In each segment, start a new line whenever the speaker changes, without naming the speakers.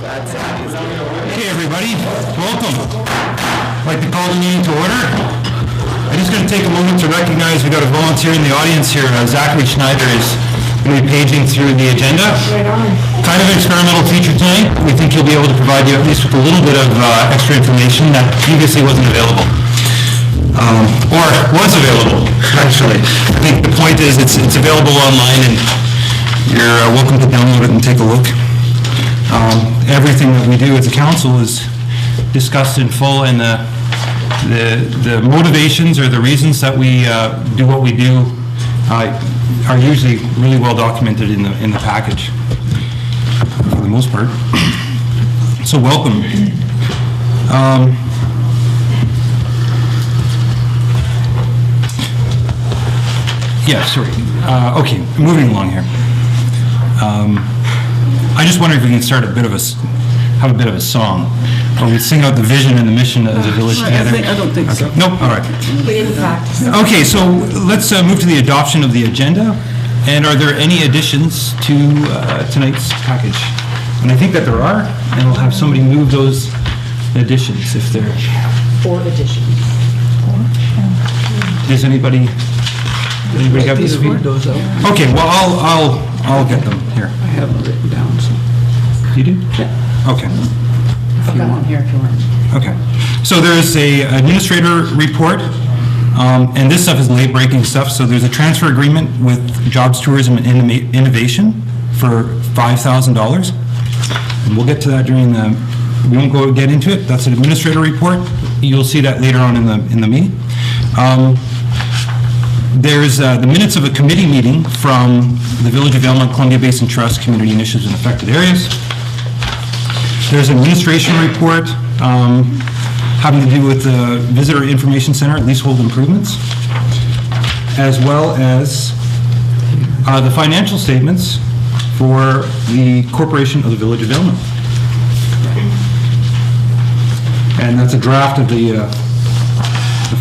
Okay, everybody, welcome. I'd like to call the meeting to order. I'm just going to take a moment to recognize we've got a volunteer in the audience here. Zachary Schneider is going to be paging through the agenda. Kind of an experimental feature tonight. We think he'll be able to provide you at least with a little bit of extra information that previously wasn't available. Or was available, actually. I think the point is it's available online, and you're welcome to download it and take a look. Everything that we do as a council is discussed in full, and the motivations or the reasons that we do what we do are usually really well documented in the package, for the most part. So welcome. Yeah, sorry. Okay, moving along here. I just wonder if we can start have a bit of a song, or we sing out the vision and the mission of the village together.
I don't think so.
Nope. All right.
We didn't practice.
Okay, so let's move to the adoption of the agenda. And are there any additions to tonight's package? And I think that there are, and we'll have somebody move those additions if they're.
4 additions.
Does anybody have this?
Read those out.
Okay, well I'll get them here.
I have them written down, so.
You do?
Yeah.
Okay.
I've got one here if you want.
Okay. So there's a administrator report, and this stuff is late-breaking stuff. So there's a transfer agreement with Jobs, Tourism, and Innovation for $5,000. And we'll get to that during we won't get into it. That's an administrator report. You'll see that later on in the meeting. There's the minutes of a committee meeting from the Village of Elmont Columbia Basin Trust Community Initiatives in Affected Areas. There's an administration report having to do with the Visitor Information Center, leasehold improvements, as well as the financial statements for the Corporation of the Village of Elmont. And that's a draft of the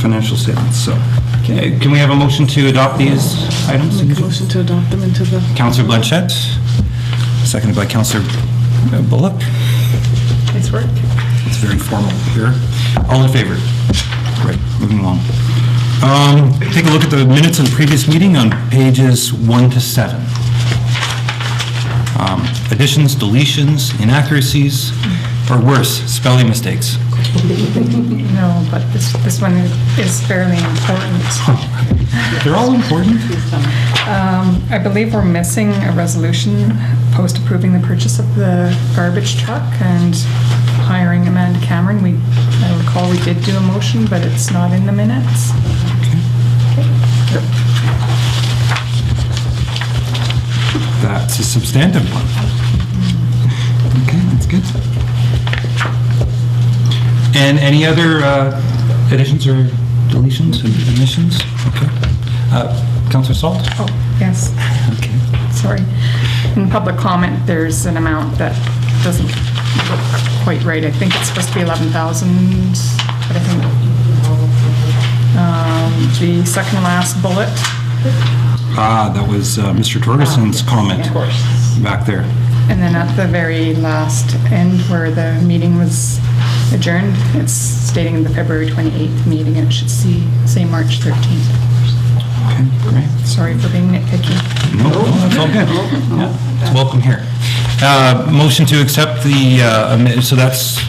financial statements. So, okay, can we have a motion to adopt these items?
Make a motion to adopt them into the...
Councillor Blanchette, seconded by Councillor Bullock.
Nice work.
It's very formal here. All in favor? Right, moving along. Take a look at the minutes of the previous meeting on pages 1 to 7. Additions, deletions, inaccuracies, or worse, spelling mistakes.
No, but this one is fairly important.
They're all important.
I believe we're missing a resolution post-approving the purchase of the garbage truck and hiring Amanda Cameron. I recall we did do a motion, but it's not in the minutes.
That's a substantive one. Okay, that's good. And any other additions or deletions and omissions? Okay. Councillor Salt?
Oh, yes.
Okay.
Sorry. In public comment, there's an amount that doesn't look quite right. I think it's supposed to be 11,000, but I think the second last bullet.
That was Mr. Torgerson's comment back there.
And then at the very last end where the meeting was adjourned, it's stating the February 28th meeting, and it should say March 13th.
Okay, great.
Sorry for being nitpicky.
No, that's all good. Yeah, it's welcome here. Motion to accept the, so that's,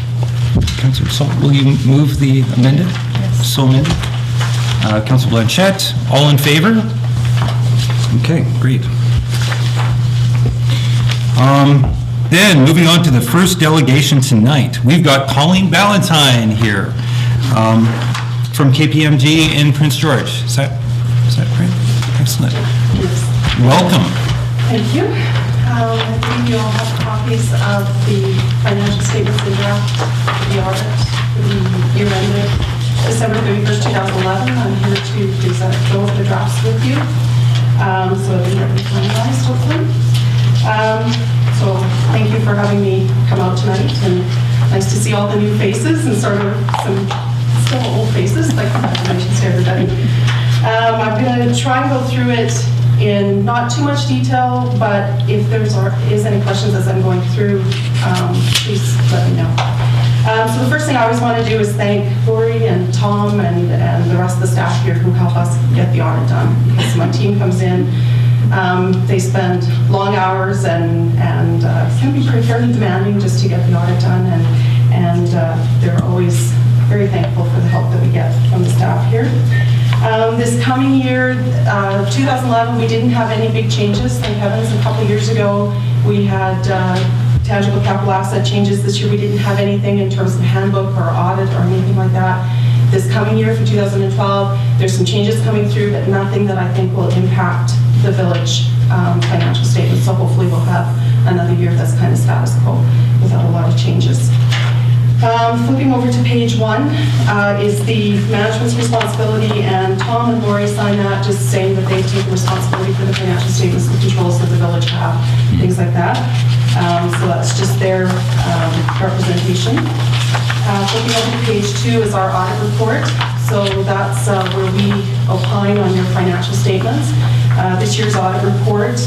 Councillor Salt, will you move the amended?
Yes.
So amended. Councillor Blanchette, all in favor? Okay, great. Then, moving on to the first delegation tonight, we've got Colleen Ballantyne here from KPMG in Prince George. Is that right? Excellent. Welcome.
Thank you. I believe you all have copies of the financial statements in draft, the audit, the year ended December 31st, 2011. I'm here to present both the drafts with you. So they're finalized, hopefully. So thank you for having me come out tonight, and nice to see all the new faces and sort of some still old faces, like congratulations to everybody. I'm going to try and go through it in not too much detail, but if there is any questions as I'm going through, please let me know. So the first thing I always want to do is thank Lori and Tom and the rest of the staff here who help us get the audit done. Because my team comes in, they spend long hours and can be fairly demanding just to get the audit done, and they're always very thankful for the help that we get from the staff here. This coming year, 2011, we didn't have any big changes, thank heavens. A couple years ago, we had tangible capital asset changes. This year, we didn't have anything in terms of handbook or audit or anything like that. This coming year for 2012, there's some changes coming through, but nothing that I think will impact the village financial statements. So hopefully we'll have another year that's kind of status quo without a lot of changes. Flipping over to page 1 is the management's responsibility, and Tom and Lori signed that, just saying that they've taken responsibility for the financial statements, the controls that the village have, things like that. So that's just their representation. Flipping over to page 2 is our audit report. So that's where we opine on your financial statements. This year's audit report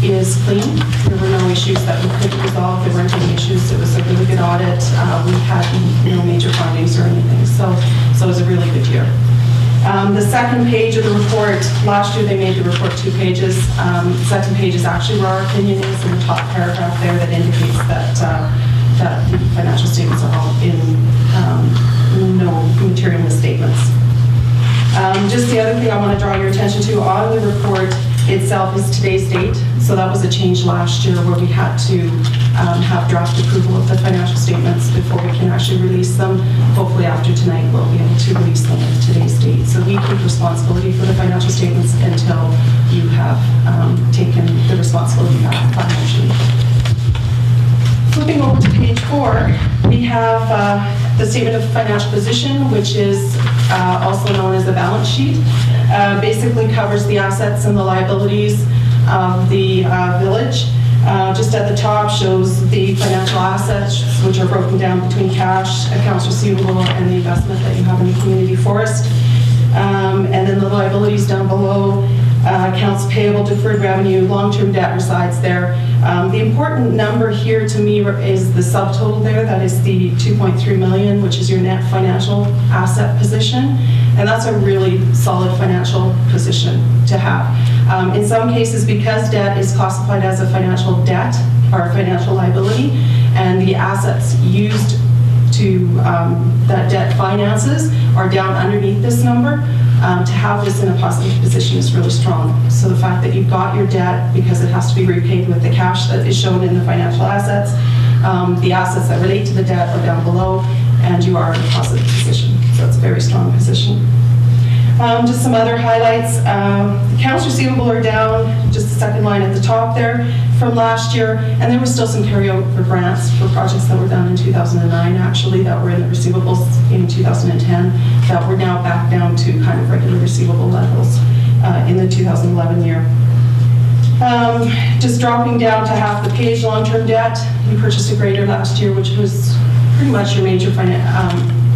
is clean. There were no issues that we couldn't resolve. There weren't any issues. It was a really good audit. We had no major findings or anything. So it was a really good year. The second page of the report, last year they made the report 2 pages. The second page is actually where our opinion is in the top paragraph there that indicates that the financial statements are all in no material misstatements. Just the other thing I want to draw your attention to on the report itself is today's date. So that was a change last year where we had to have draft approval of the financial statements before we can actually release them. Hopefully after tonight we'll be able to release them at today's date. So we take responsibility for the financial statements until you have taken the responsibility back by motion. Flipping over to page 4, we have the statement of financial position, which is also known as the balance sheet. Basically covers the assets and the liabilities of the village. Just at the top shows the financial assets, which are broken down between cash, accounts receivable, and the investment that you have in the community forest. And then the liabilities down below, accounts payable, deferred revenue, long-term debt resides there. The important number here to me is the subtotal there. That is the 2.3 million, which is your net financial asset position. And that's a really solid financial position to have. In some cases, because debt is classified as a financial debt or a financial liability, and the assets used to that debt finances are down underneath this number, to have this in a positive position is really strong. So the fact that you've got your debt, because it has to be repaid with the cash that is shown in the financial assets, the assets that relate to the debt are down below, and you are in a positive position. So it's a very strong position. Just some other highlights. Accounts receivable are down, just the second line at the top there, from last year, and there was still some carryover grants for projects that were done in 2009, actually, that were in the receivables in 2010, that were now back down to kind of regular receivable levels in the 2011 year. Just dropping down to half the page, long-term debt. We purchased a grader last year, which was pretty much your major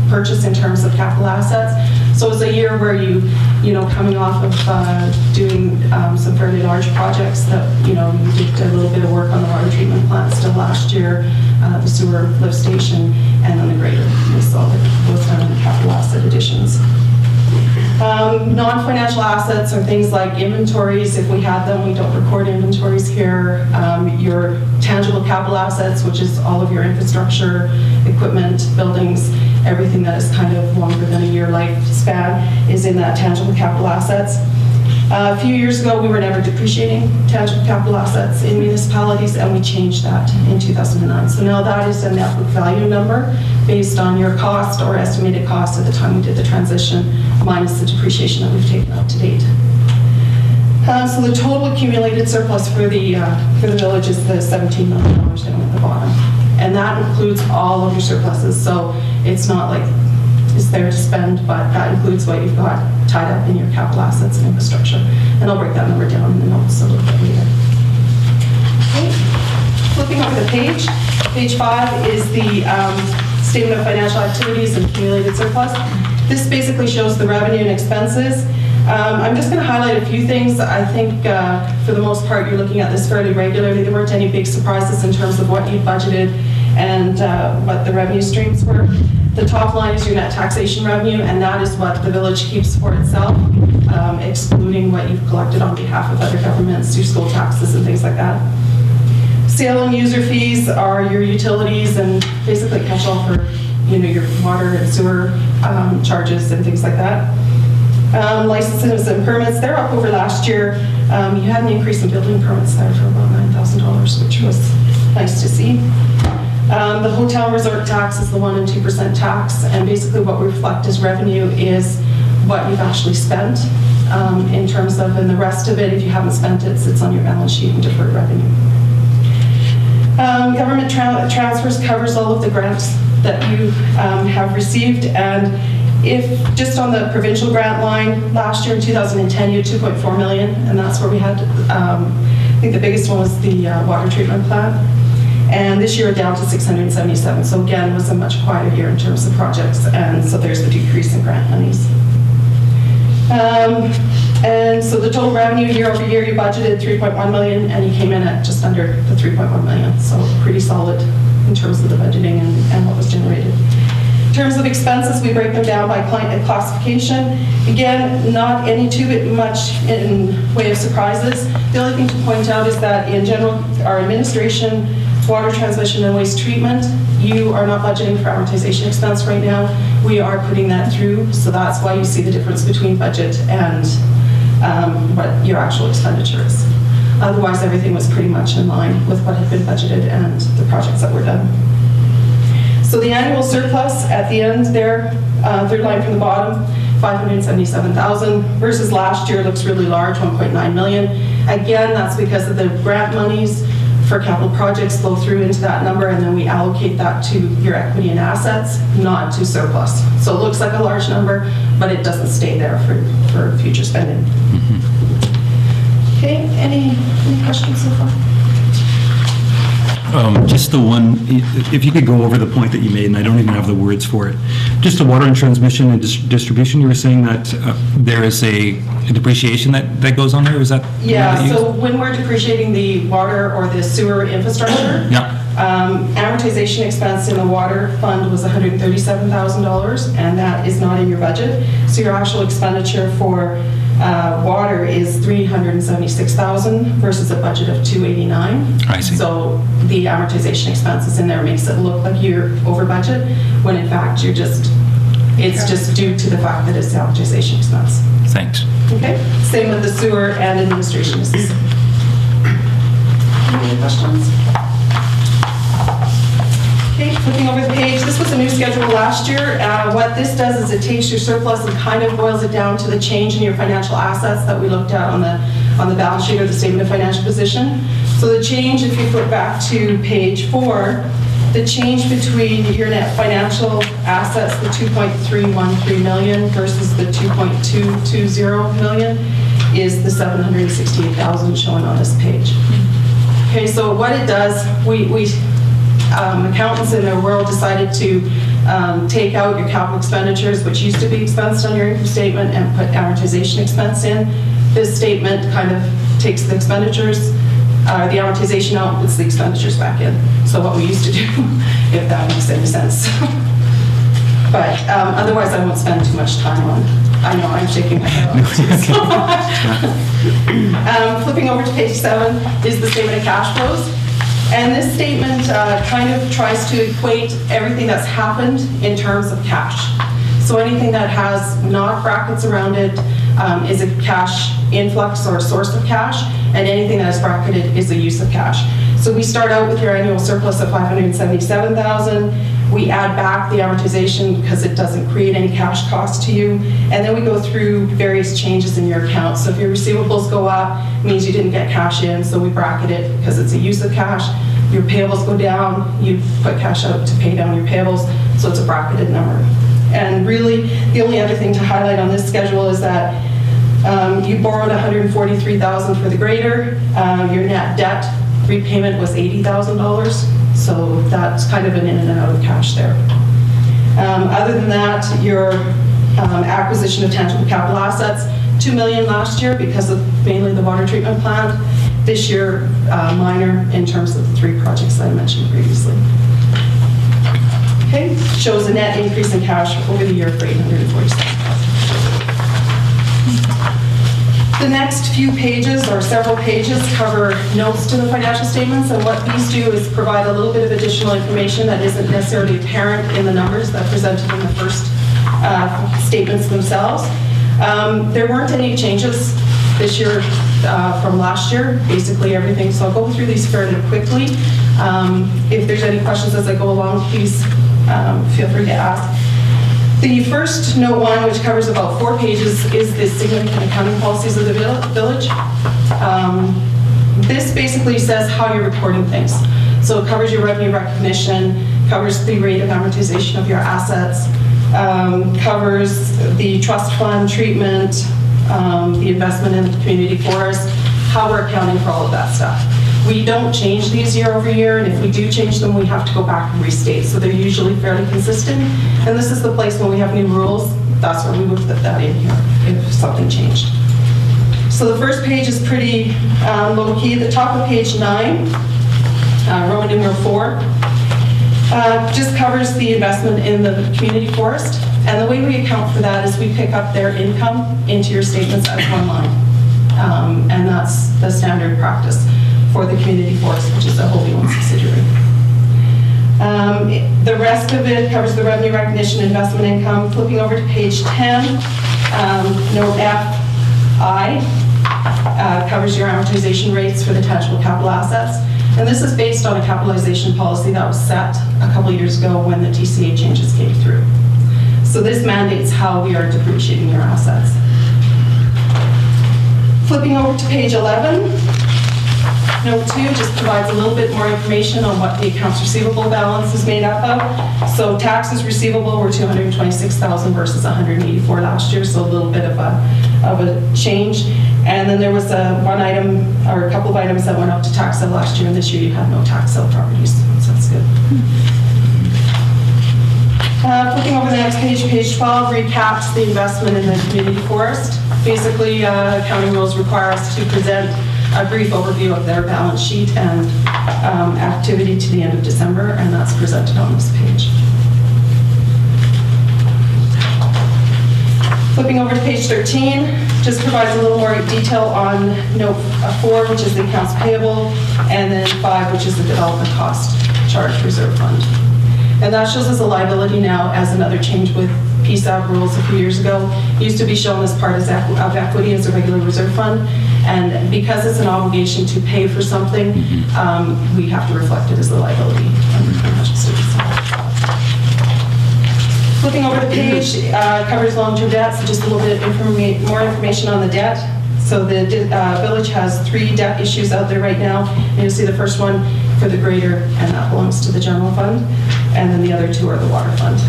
purchase in terms of capital assets. So it was a year where you coming off of doing some fairly large projects that, you did a little bit of work on the water treatment plant still last year, the sewer lift station, and then the grader. We saw that both done in the capital asset additions. Non-financial assets are things like inventories. If we had them, we don't record inventories here. Your tangible capital assets, which is all of your infrastructure, equipment, buildings, everything that is kind of longer than a year lifespan is in that tangible capital assets. A few years ago, we were never depreciating tangible capital assets in municipalities, and we changed that in 2009. So now that is a net book value number based on your cost or estimated cost at the time we did the transition, minus the depreciation that we've taken up to date. So the total accumulated surplus for the village is the $17 million down at the bottom. And that includes all of your surpluses. So it's not like it's there to spend, but that includes what you've got tied up in your capital assets and infrastructure. And I'll break that number down in the notes a little bit later. Okay. Flipping over the page, page 5 is the statement of financial activities and accumulated surplus. This basically shows the revenue and expenses. I'm just going to highlight a few things. I think for the most part you're looking at this fairly regularly. There weren't any big surprises in terms of what you budgeted and what the revenue streams were. The top line is your net taxation revenue, and that is what the village keeps for itself, excluding what you've collected on behalf of other governments, your school taxes and things like that. Sale and user fees are your utilities and basically catch-all for your water and sewer charges and things like that. Licenses and permits, they're up over last year. You had an increase in building permits there for about $9,000, which was nice to see. The hotel resort tax is the 1% and 2% tax, and basically what we reflect as revenue is what you've actually spent in terms of, and the rest of it, if you haven't spent it, sits on your balance sheet in deferred revenue. Government transfers covers all of the grants that you have received, and if just on the provincial grant line, last year in 2010 you had $2.4 million, and that's where we had, I think the biggest one was the water treatment plant, and this year down to 677. So again, it was a much quieter year in terms of projects, and so there's the decrease in grant monies. And so the total revenue year over year, you budgeted $3.1 million, and you came in at just under the $3.1 million. So pretty solid in terms of the budgeting and what was generated. In terms of expenses, we break them down by client classification. Again, not any too much in way of surprises. The only thing to point out is that in general, our administration, water transmission and waste treatment, you are not budgeting for amortization expense right now. We are putting that through, so that's why you see the difference between budget and what your actual expenditure is. Otherwise, everything was pretty much in line with what had been budgeted and the projects that were done. So the annual surplus at the end there, third line from the bottom, $577,000 versus last year looks really large, $1.9 million. Again, that's because of the grant monies for capital projects flow through into that number, and then we allocate that to your equity and assets, not to surplus. So it looks like a large number, but it doesn't stay there for future spending. Okay, any questions so far?
Just the one, if you could go over the point that you made, and I don't even have the words for it. Just the water and transmission and distribution, you were saying that there is a depreciation that goes on there, is that?
Yeah, so when we're depreciating the water or the sewer infrastructure,
yeah.
Amortization expense in the water fund was $137,000, and that is not in your budget. So your actual expenditure for water is $376,000 versus a budget of $289,000.
I see.
So the amortization expense is in there, makes it look like you're over budget, when in fact it's just due to the fact that it's the amortization expense.
Thanks.
Okay, same with the sewer and administration assistant. Any questions? Okay, flipping over the page, this was a new schedule last year. What this does is it takes your surplus and kind of boils it down to the change in your financial assets that we looked at on the balance sheet or the statement of financial position. So the change, if you flip back to page 4, the change between your net financial assets, the $2.313 million versus the $2.220 million, is the $768,000 shown on this page. Okay, so what it does, accountants in their world decided to take out your capital expenditures, which used to be expensed on your income statement, and put amortization expense in. This statement kind of takes the expenditures, the amortization out, puts the expenditures back in. So what we used to do, if that makes any sense. But otherwise, I won't spend too much time on. I know I'm shaking my head on it. Flipping over to page 7 is the statement of cash flows. And this statement kind of tries to equate everything that's happened in terms of cash. So anything that has not brackets around it is a cash influx or a source of cash, and anything that is bracketed is a use of cash. So we start out with your annual surplus of $577,000. We add back the amortization because it doesn't create any cash cost to you. And then we go through various changes in your account. So if your receivables go up, it means you didn't get cash in, so we bracket it because it's a use of cash. Your payables go down, you put cash out to pay down your payables, so it's a bracketed number. And really, the only other thing to highlight on this schedule is that you borrowed $143,000 for the grader. Your net debt repayment was $80,000. So that's kind of an in and out of cash there. Other than that, your acquisition of tangible capital assets, 2 million last year because of mainly the water treatment plant. This year, minor in terms of the 3 projects that I mentioned previously. Okay, shows a net increase in cash over the year for $847,000. The next few pages, or several pages, cover notes to the financial statements, and what these do is provide a little bit of additional information that isn't necessarily apparent in the numbers that are presented in the first statements themselves. There weren't any changes this year from last year, basically everything, so I'll go through these fairly quickly. If there's any questions as I go along, please feel free to ask. The first note 1, which covers about 4 pages, is the significant accounting policies of the village. This basically says how you're recording things. So it covers your revenue recognition, covers the rate of amortization of your assets, covers the trust fund treatment, the investment in the community forest, how we're accounting for all of that stuff. We don't change these year over year, and if we do change them, we have to go back and restate. So they're usually fairly consistent. And this is the place when we have new rules, that's where we would put that in here if something changed. So the first page is pretty low-key. The top of page 9, Roman numeral 4, just covers the investment in the community forest. And the way we account for that is we pick up their income into your statements as one line. And that's the standard practice for the community forest, which is a wholly owned subsidiary. The rest of it covers the revenue recognition investment income. Flipping over to page 10, note FI covers your amortization rates for the tangible capital assets. And this is based on a capitalization policy that was set a couple of years ago when the TCA changes came through. So this mandates how we are depreciating your assets. Flipping over to page 11, note 2 just provides a little bit more information on what the accounts receivable balance is made up of. So taxes receivable were $226,000 versus $184,000 last year, so a little bit of a change. And then there was one item, or a couple of items that went up to tax sale last year, and this year you had no tax sale properties, so that's good. Flipping over the next page, page 12 recaps the investment in the community forest. Basically, accounting rules require us to present a brief overview of their balance sheet and activity to the end of December, and that's presented on this page. Flipping over to page 13, just provides a little more detail on note 4, which is the accounts payable, and then 5, which is the development cost charge reserve fund. And that shows us a liability now as another change with PSAB rules a few years ago. It used to be shown as part of equity as a regular reserve fund, and because it's an obligation to pay for something, we have to reflect it as a liability under financial statements. Flipping over the page, covers long-term debt, so just a little bit more information on the debt. So the village has 3 debt issues out there right now. And you'll see the first one for the grader, and that belongs to the general fund. And then the other 2 are the water fund.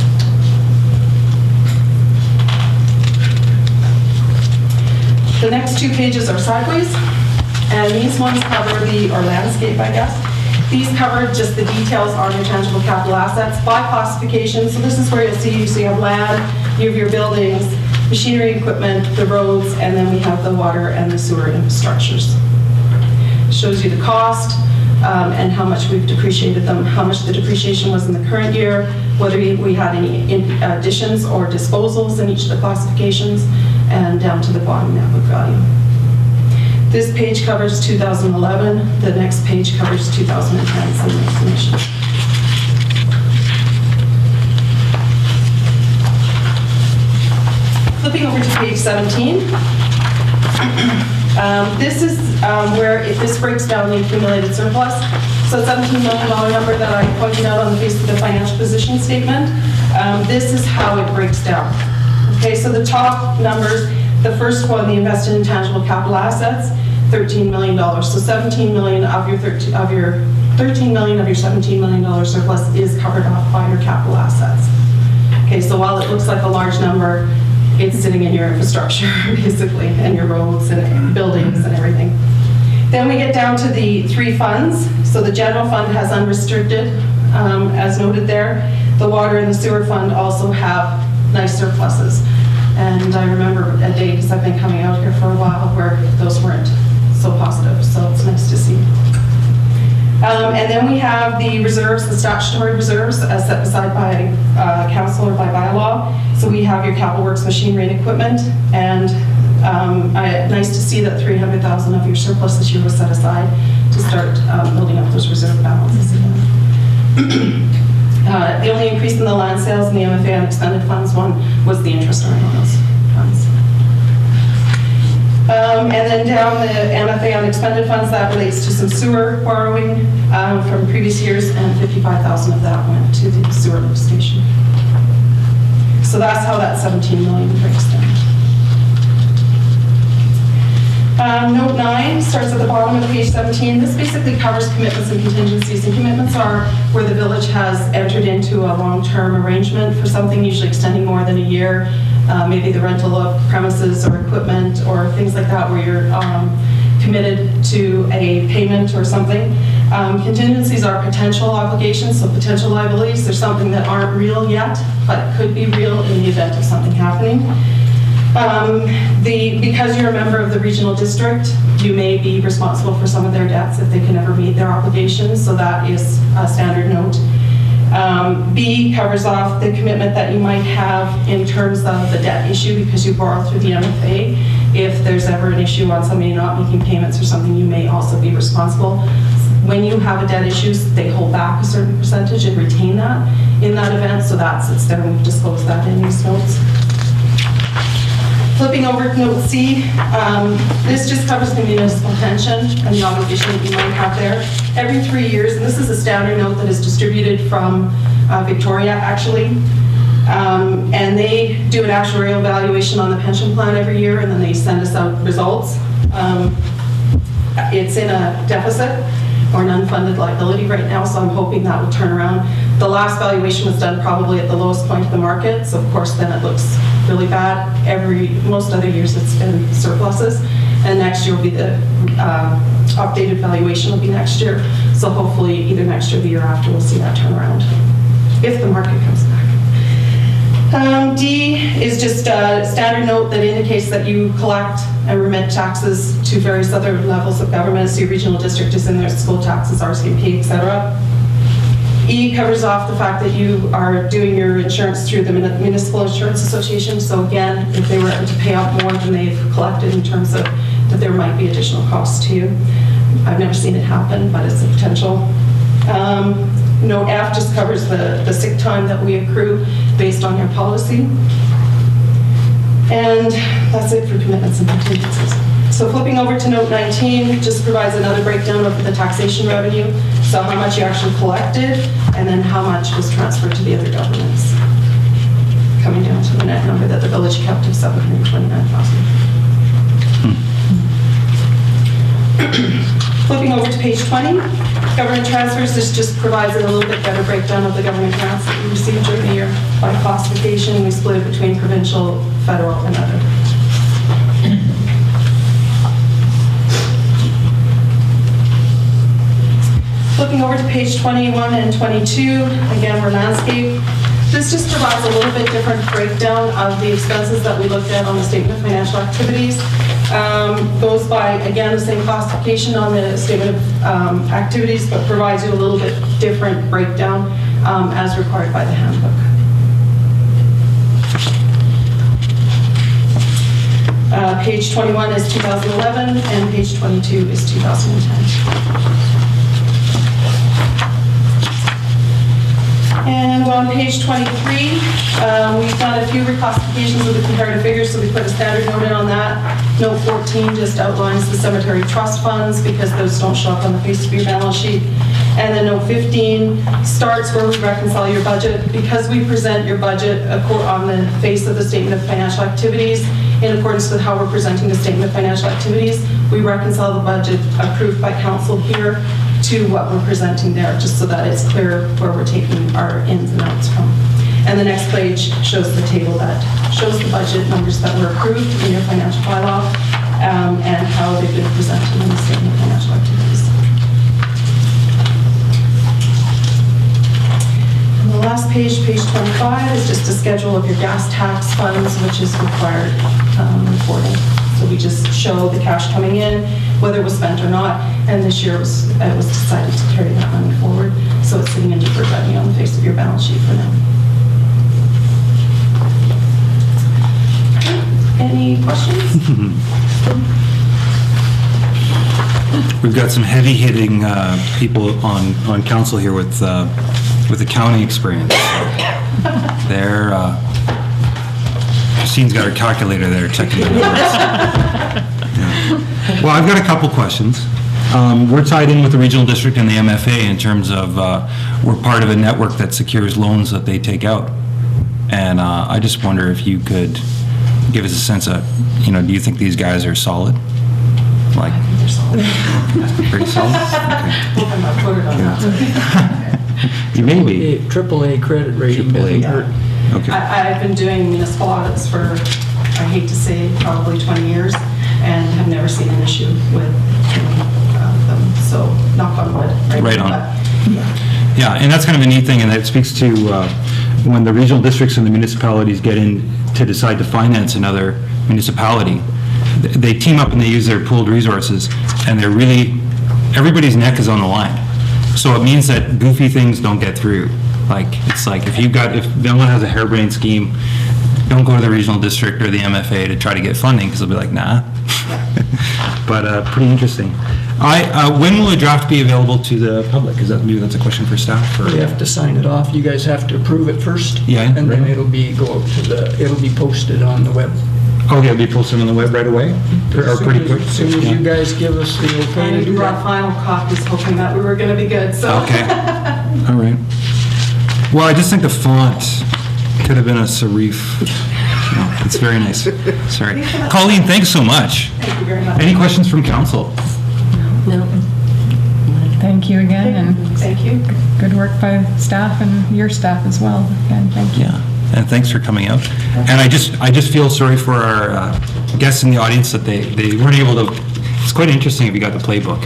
The next 2 pages are sideways, and these ones cover or landscape, I guess. These cover just the details on your tangible capital assets by classification. So this is where you'll see, so you have land, you have your buildings, machinery, equipment, the roads, and then we have the water and the sewer infrastructures. It shows you the cost and how much we've depreciated them, how much the depreciation was in the current year, whether we had any additions or disposals in each of the classifications, and down to the bottom net book value. This page covers 2011, the next page covers 2010, same information. Flipping over to page 17, this is where this breaks down the accumulated surplus. So $17 million number that I pointed out on the face of the financial position statement, this is how it breaks down. Okay, so the top numbers, the first one, the invested in tangible capital assets, $13 million. So $17 million of your $13 million of your $17 million surplus is covered off by your capital assets. Okay, so while it looks like a large number, it's sitting in your infrastructure, basically, and your roads and buildings and everything. Then we get down to the 3 funds. So the general fund has unrestricted, as noted there. The water and the sewer fund also have nice surpluses. And I remember a day, because I've been coming out here for a while, where those weren't so positive, so it's nice to see. And then we have the reserves, the statutory reserves, as set aside by council or by bylaw. So we have your capital works machinery and equipment, and nice to see that 300,000 of your surplus this year was set aside to start building up those reserve balances again. The only increase in the land sales and the MFA unexpended funds one was the interest earned on those funds. And then down the MFA unexpended funds, that relates to some sewer borrowing from previous years, and 55,000 of that went to the sewer lift station. So that's how that 17 million breaks down. Note 9 starts at the bottom of page 17. This basically covers commitments and contingencies. And commitments are where the village has entered into a long-term arrangement for something, usually extending more than a year, maybe the rental of premises or equipment or things like that, where you're committed to a payment or something. Contingencies are potential obligations, so potential liabilities. They're something that aren't real yet, but could be real in the event of something happening. Because you're a member of the regional district, you may be responsible for some of their debts if they can never meet their obligations, so that is a standard note. B covers off the commitment that you might have in terms of the debt issue because you borrowed through the MFA. If there's ever an issue on somebody not making payments or something, you may also be responsible. When you have a debt issue, they hold back a certain percentage and retain that in that event, so it's there, and we've disclosed that in these notes. Flipping over to note C, this just covers the municipal pension and the obligation that you might have there. Every 3 years, and this is a standard note that is distributed from Victoria, actually, and they do an actuarial valuation on the pension plan every year, and then they send us out results. It's in a deficit or an unfunded liability right now, so I'm hoping that will turn around. The last valuation was done probably at the lowest point of the market, so of course then it looks really bad. Most other years it's been surpluses, and next year will be the updated valuation will be next year. So hopefully either next year or the year after we'll see that turn around, if the market comes back. D is just a standard note that indicates that you collect and remit taxes to various other levels of government. So your regional district is in there, school taxes, RCMP, etc. E covers off the fact that you are doing your insurance through the Municipal Insurance Association. So again, if they were able to pay out more than they've collected in terms of that there might be additional costs to you. I've never seen it happen, but it's a potential. Note F just covers the sick time that we accrue based on your policy. And that's it for commitments and contingencies. So flipping over to note 19, just provides another breakdown of the taxation revenue. So how much you actually collected, and then how much was transferred to the other governments. Coming down to the net number that the village kept of $729,000. Flipping over to page 20, government transfers. This just provides a little bit better breakdown of the government grants that we received during the year by classification. We split it between provincial, federal, and other. Flipping over to page 21 and 22, again, we're landscape. This just provides a little bit different breakdown of the expenses that we looked at on the statement of financial activities. Goes by, again, the same classification on the statement of activities, but provides you a little bit different breakdown as required by the handbook. Page 21 is 2011, and page 22 is 2010. And on page 23, we've done a few reclassifications of the comparative figures, so we put a standard note in on that. Note 14 just outlines the cemetery trust funds because those don't show up on the face of your balance sheet. And then note 15 starts where we reconcile your budget. Because we present your budget on the face of the statement of financial activities, in accordance with how we're presenting the statement of financial activities, we reconcile the budget approved by council here to what we're presenting there, just so that it's clear where we're taking our ins and outs from. And the next page shows the table that shows the budget numbers that were approved in your financial bylaw and how they've been presented in the statement of financial activities. And the last page, page 25, is just a schedule of your gas tax funds, which is required reporting. So we just show the cash coming in, whether it was spent or not, and this year it was decided to carry that money forward, so it's sitting in deferred revenue on the face of your balance sheet for now. Any questions?
We've got some heavy-hitting people on council here with accounting experience. They're, Christine's got her calculator there checking the numbers. Yeah. Well, I've got a couple questions. We're tied in with the regional district and the MFA in terms of we're part of a network that secures loans that they take out. And I just wonder if you could give us a sense of, do you think these guys are solid? Like,
I think they're solid.
pretty solid? Okay.
Hope I'm not quoted on that.
You may be.
AAA credit rating doesn't hurt.
Okay.
I've been doing municipal audits for, I hate to say, probably 20 years, and have never seen an issue with any of them. So, knock on wood.
Right on.
But,
Yeah, and that's kind of a neat thing, and that speaks to when the regional districts and the municipalities get in to decide to finance another municipality, they team up and they use their pooled resources, and they're really, everybody's neck is on the line. So it means that goofy things don't get through. Like, it's like if no one has a harebrained scheme, don't go to the regional district or the MFA to try to get funding, because they'll be like, nah. But pretty interesting. When will a draft be available to the public? Maybe that's a question for staff?
We have to sign it off. You guys have to approve it first.
Yeah,
And then
right.
it'll be posted on the web.
Okay, it'll be posted on the web right away? Or pretty quick?
As soon as you guys give us the okay to
And
do
we brought
that.
final copies, hoping that we were going to be good, so.
Okay, all right. Well, I just think the font could have been a serif. No, it's very nice. Sorry. Colleen, thanks so much.
Thank you very much.
Any questions from council?
Thank you again, and
Thank you.
good work by staff and your staff as well. Again, thank you.
Yeah, and thanks for coming out. And I just feel sorry for our guests in the audience that they weren't able to. It's quite interesting if you got the playbook,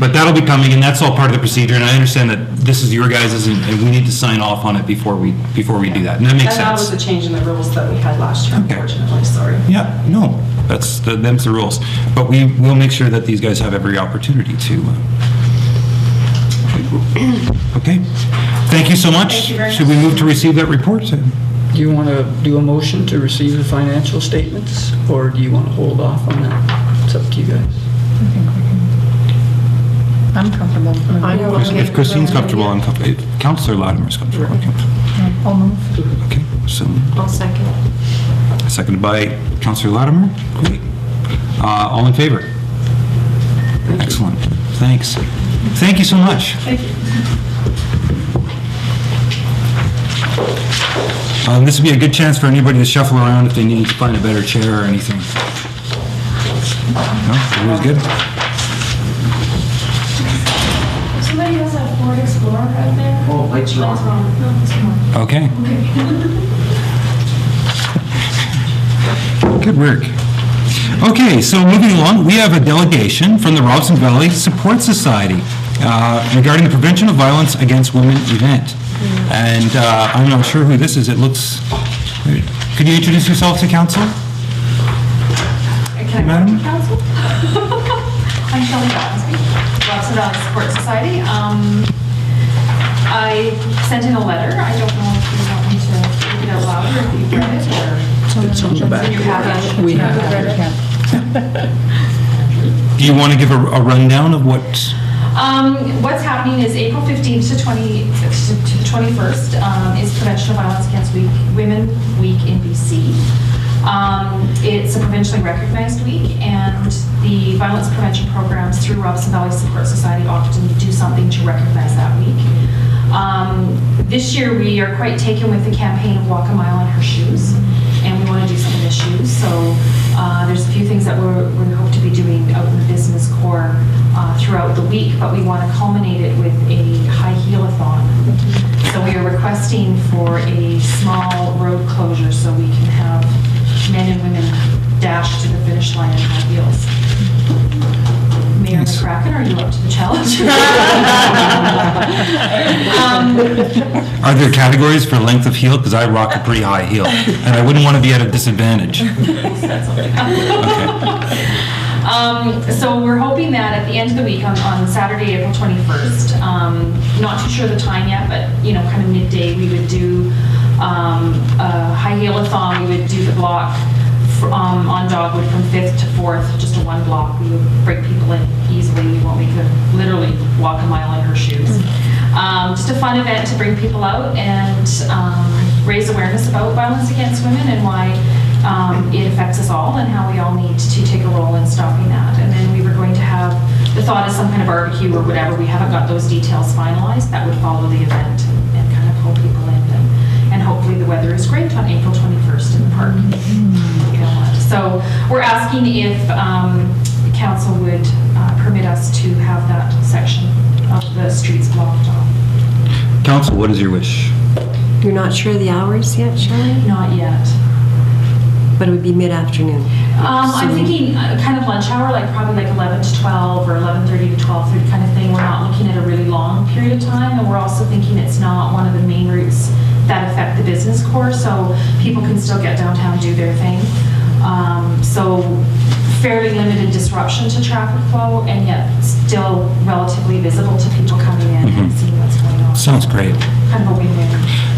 but that'll be coming, and that's all part of the procedure. And I understand that this is your guys', and we need to sign off on it before we do that. And that makes
And that was
sense.
a change in the rules that we had last year,
Okay.
unfortunately, sorry.
Yeah, no, them's the rules. But we will make sure that these guys have every opportunity to. Okay, thank you so much.
Thank you very
Should we move to receive that report?
Do you want to do a motion to receive the financial statements, or do you want to hold off on that? It's up to you guys.
I think we can. I'm comfortable.
If Christine's comfortable, I'm comfortable. If Councillor Latimer's comfortable, I'm comfortable.
I'll move.
Okay, so
I'll second.
seconded by Councillor Latimer. Great. All in favor? Excellent. Thanks. Thank you so much.
Thank you.
This would be a good chance for anybody to shuffle around if they need to find a better chair or anything. No? Everybody's good?
Somebody has a Ford Explorer out there?
Oh, lights are on.
No, it's on.
Okay. Good work. Okay, so moving along, we have a delegation from the Robson Valley Support Society regarding the Prevention of Violence Against Women event. And I'm not sure who this is. It looks... Could you introduce yourself to council?
Can I
Madam?
go to council? I'm Shelley Batensby, Robson Valley Support Society. I sent in a letter. I don't know if you want me to read it out loud or if you've read it or...
It's on the back.
You have it?
We have
Read it?
Do you want to give a rundown of what...
What's happening is April 15th to 21st is Prevention of Violence Against Women Week in BC. It's a provincially recognized week, and the violence prevention programs through Robson Valley Support Society often do something to recognize that week. This year we are quite taken with the campaign of Walk a Mile in Her Shoes, and we want to do some of the shoes. So there's a few things that we hope to be doing out in the business core throughout the week, but we want to culminate it with a high heel-a-thon. So we are requesting for a small road closure so we can have men and women dash to the finish line in high heels. Mayor McCracken, are you up to the challenge?
Are there categories for length of heel? Because I rock a pretty high heel, and I wouldn't want to be at a disadvantage.
So we're hoping that at the end of the week, on Saturday, April 21st, not too sure the time yet, but, kind of midday, we would do a high heel-a-thon. We would do the block on Dogwood from 5th to 4th, just a one block. We would bring people in easily. We won't make them literally walk a mile in her shoes. Just a fun event to bring people out and raise awareness about violence against women and why it affects us all and how we all need to take a role in stopping that. And then we were going to have, the thought is some kind of barbecue or whatever. We haven't got those details finalized. That would follow the event and kind of pull people in. And hopefully the weather is great on April 21st in the park. So we're asking if the council would permit us to have that section of the streets blocked off.
Council, what is your wish?
You're not sure of the hours yet, Charlene?
Not yet.
But it would be mid-afternoon.
I'm thinking kind of lunch hour, like probably like 11 to 12 or 11:30 to 12:30 kind of thing. We're not looking at a really long period of time, and we're also thinking it's not one of the main routes that affect the business core, so people can still get downtown and do their thing. So fairly limited disruption to traffic flow, and yet still relatively visible to people coming in and seeing what's going on.
Sounds great.
Kind of a win-win.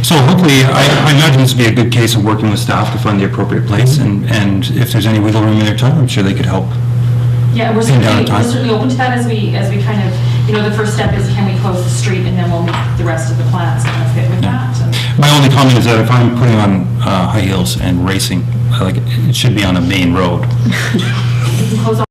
So hopefully, I imagine this would be a good case of working with staff to find the appropriate place, and if there's any wiggle room in their time, I'm sure they could help.
Yeah, we're
Pin down
certainly,
time.
we're certainly open to that as we kind of, the first step is can we close the street, and then we'll make the rest of the plans kind of fit with that. And
My only comment is that if I'm putting on high heels and racing, it should be on a main road.
we can close